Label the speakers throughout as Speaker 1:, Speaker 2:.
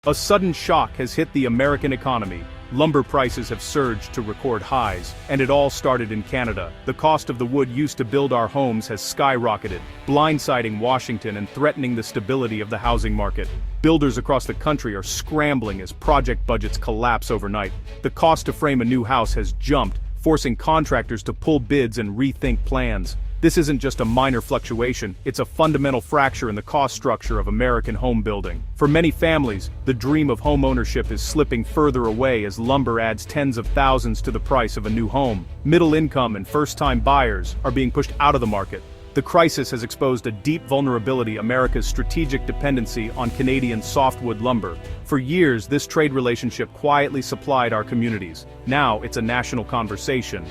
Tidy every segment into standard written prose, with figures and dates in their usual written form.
Speaker 1: A sudden shock has hit the American economy. Lumber prices have surged to record highs, and it all started in Canada. The cost of the wood used to build our homes has skyrocketed, blindsiding Washington and threatening the stability of the housing market. Builders across the country are scrambling as project budgets collapse overnight. The cost to frame a new house has jumped, forcing contractors to pull bids and rethink plans. This isn't just a minor fluctuation, it's a fundamental fracture in the cost structure of American home building. For many families, the dream of home ownership is slipping further away as lumber adds tens of thousands to the price of a new home. Middle income and first-time buyers are being pushed out of the market. The crisis has exposed a deep vulnerability: America's strategic dependency on Canadian softwood lumber. For years, this trade relationship quietly supplied our communities. Now it's a national conversation.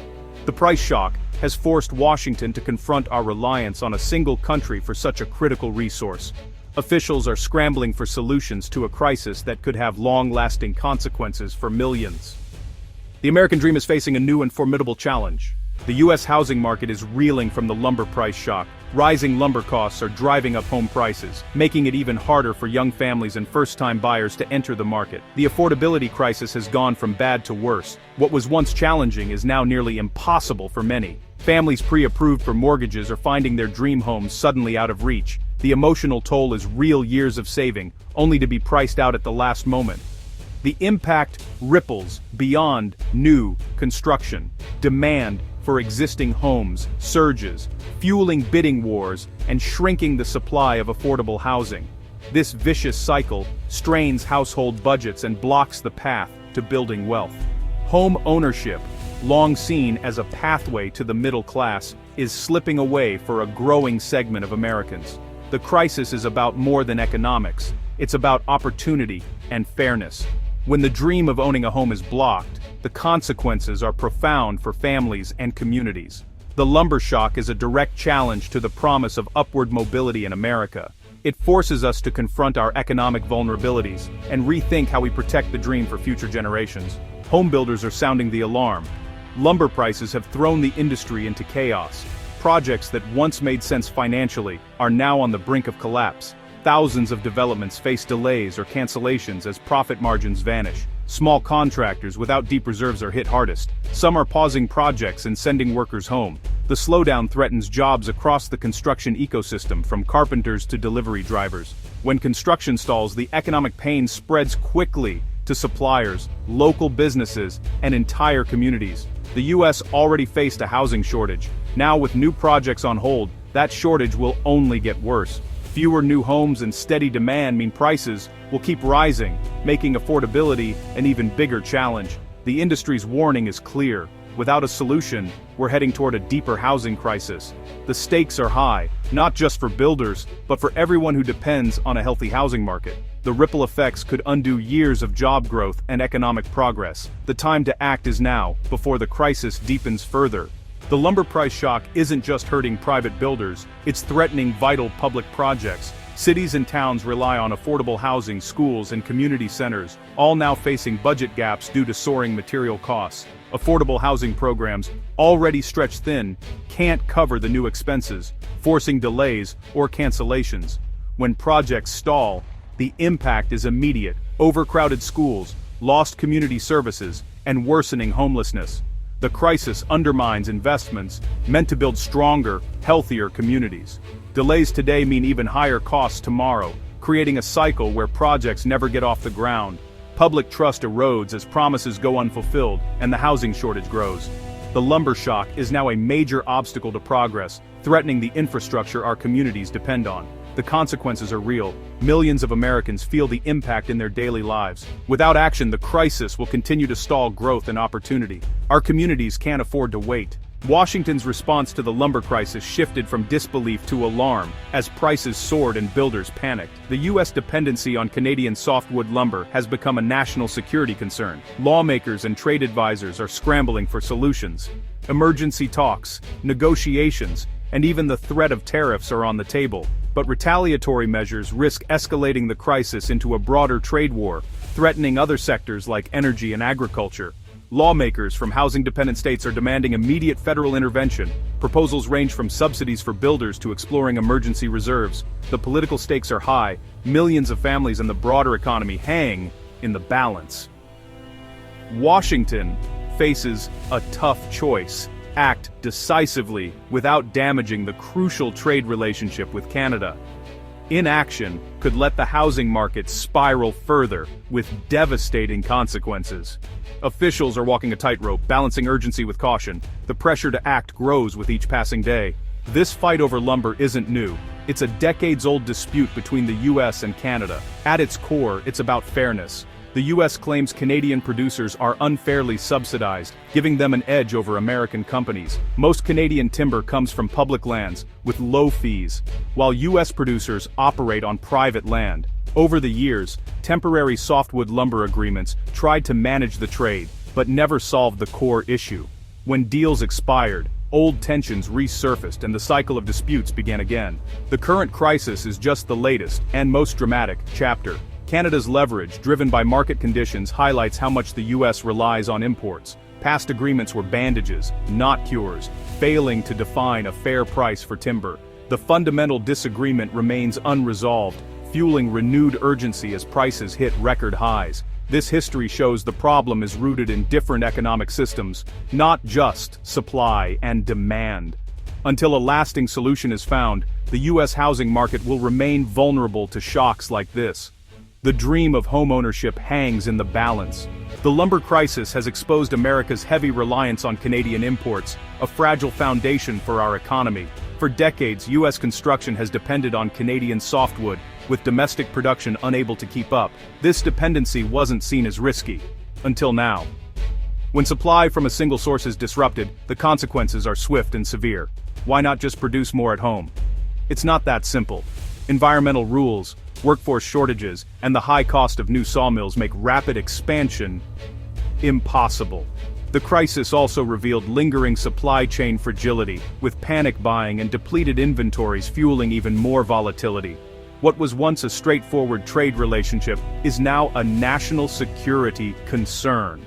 Speaker 1: The price shock has forced Washington to confront our reliance on a single country for such a critical resource. Officials are scrambling for solutions to a crisis that could have long-lasting consequences for millions. The American dream is facing a new and formidable challenge. The U.S. housing market is reeling from the lumber price shock. Rising lumber costs are driving up home prices, making it even harder for young families and first-time buyers to enter the market. The affordability crisis has gone from bad to worse. What was once challenging is now nearly impossible for many. Families pre-approved for mortgages are finding their dream homes suddenly out of reach. The emotional toll is real years of saving, only to be priced out at the last moment. The impact ripples beyond new construction. Demand for existing homes surges, fueling bidding wars and shrinking the supply of affordable housing. This vicious cycle strains household budgets and blocks the path to building wealth. Home ownership, long seen as a pathway to the middle class, is slipping away for a growing segment of Americans. The crisis is about more than economics. It's about opportunity and fairness. When the dream of owning a home is blocked, the consequences are profound for families and communities. The lumber shock is a direct challenge to the promise of upward mobility in America. It forces us to confront our economic vulnerabilities and rethink how we protect the dream for future generations. Home builders are sounding the alarm. Lumber prices have thrown the industry into chaos. Projects that once made sense financially are now on the brink of collapse. Thousands of developments face delays or cancellations as profit margins vanish. Small contractors without deep reserves are hit hardest. Some are pausing projects and sending workers home. The slowdown threatens jobs across the construction ecosystem, from carpenters to delivery drivers. When construction stalls, the economic pain spreads quickly to suppliers, local businesses, and entire communities. The U.S. already faced a housing shortage. Now, with new projects on hold, that shortage will only get worse. Fewer new homes and steady demand mean prices will keep rising, making affordability an even bigger challenge. The industry's warning is clear. Without a solution, we're heading toward a deeper housing crisis. The stakes are high, not just for builders, but for everyone who depends on a healthy housing market. The ripple effects could undo years of job growth and economic progress. The time to act is now, before the crisis deepens further. The lumber price shock isn't just hurting private builders, it's threatening vital public projects. Cities and towns rely on affordable housing, schools, and community centers, all now facing budget gaps due to soaring material costs. Affordable housing programs, already stretched thin, can't cover the new expenses, forcing delays or cancellations. When projects stall, the impact is immediate: overcrowded schools, lost community services, and worsening homelessness. The crisis undermines investments meant to build stronger, healthier communities. Delays today mean even higher costs tomorrow, creating a cycle where projects never get off the ground. Public trust erodes as promises go unfulfilled, and the housing shortage grows. The lumber shock is now a major obstacle to progress, threatening the infrastructure our communities depend on. The consequences are real. Millions of Americans feel the impact in their daily lives. Without action, the crisis will continue to stall growth and opportunity. Our communities can't afford to wait. Washington's response to the lumber crisis shifted from disbelief to alarm as prices soared and builders panicked. The U.S. dependency on Canadian softwood lumber has become a national security concern. Lawmakers and trade advisors are scrambling for solutions. Emergency talks, negotiations, and even the threat of tariffs are on the table. But retaliatory measures risk escalating the crisis into a broader trade war, threatening other sectors like energy and agriculture. Lawmakers from housing-dependent states are demanding immediate federal intervention. Proposals range from subsidies for builders to exploring emergency reserves. The political stakes are high. Millions of families and the broader economy hang in the balance. Washington faces a tough choice. Act decisively without damaging the crucial trade relationship with Canada. Inaction could let the housing market spiral further, with devastating consequences. Officials are walking a tightrope, balancing urgency with caution. The pressure to act grows with each passing day. This fight over lumber isn't new. It's a decades-old dispute between the US and Canada. At its core, it's about fairness. The US claims Canadian producers are unfairly subsidized, giving them an edge over American companies. Most Canadian timber comes from public lands, with low fees, while US producers operate on private land. Over the years, temporary softwood lumber agreements tried to manage the trade, but never solved the core issue. When deals expired, old tensions resurfaced and the cycle of disputes began again. The current crisis is just the latest, and most dramatic, chapter. Canada's leverage, driven by market conditions, highlights how much the US relies on imports. Past agreements were bandages, not cures, failing to define a fair price for timber. The fundamental disagreement remains unresolved, fueling renewed urgency as prices hit record highs. This history shows the problem is rooted in different economic systems, not just supply and demand. Until a lasting solution is found, the US housing market will remain vulnerable to shocks like this. The dream of homeownership hangs in the balance. The lumber crisis has exposed America's heavy reliance on Canadian imports, a fragile foundation for our economy. For decades, US construction has depended on Canadian softwood, with domestic production unable to keep up. This dependency wasn't seen as risky, until now. When supply from a single source is disrupted, the consequences are swift and severe. Why not just produce more at home? It's not that simple. Environmental rules, workforce shortages, and the high cost of new sawmills make rapid expansion impossible. The crisis also revealed lingering supply chain fragility, with panic buying and depleted inventories fueling even more volatility. What was once a straightforward trade relationship is now a national security concern.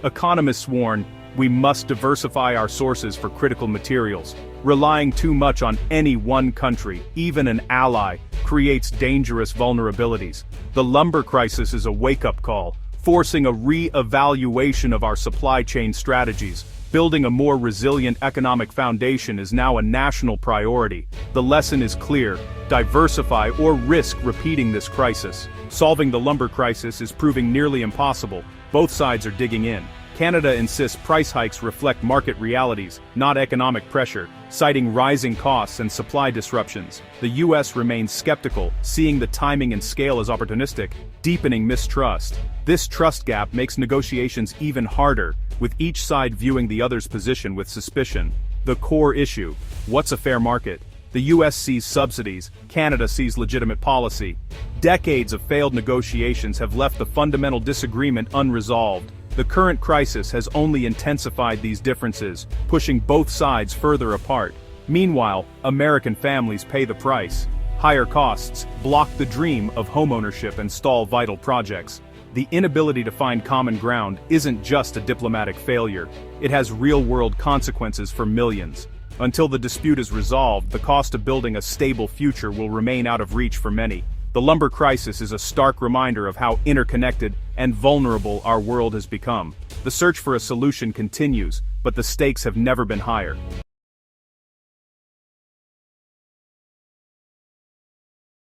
Speaker 1: Economists warn, we must diversify our sources for critical materials. Relying too much on any one country, even an ally, creates dangerous vulnerabilities. The lumber crisis is a wake-up call, forcing a re-evaluation of our supply chain strategies. Building a more resilient economic foundation is now a national priority. The lesson is clear: diversify or risk repeating this crisis. Solving the lumber crisis is proving nearly impossible. Both sides are digging in. Canada insists price hikes reflect market realities, not economic pressure, citing rising costs and supply disruptions. The US remains skeptical, seeing the timing and scale as opportunistic, deepening mistrust. This trust gap makes negotiations even harder, with each side viewing the other's position with suspicion. The core issue: what's a fair market? The US sees subsidies, Canada sees legitimate policy. Decades of failed negotiations have left the fundamental disagreement unresolved. The current crisis has only intensified these differences, pushing both sides further apart. Meanwhile, American families pay the price. Higher costs block the dream of homeownership and stall vital projects. The inability to find common ground isn't just a diplomatic failure, it has real-world consequences for millions. Until the dispute is resolved, the cost of building a stable future will remain out of reach for many. The lumber crisis is a stark reminder of how interconnected and vulnerable our world has become. The search for a solution continues, but the stakes have never been higher.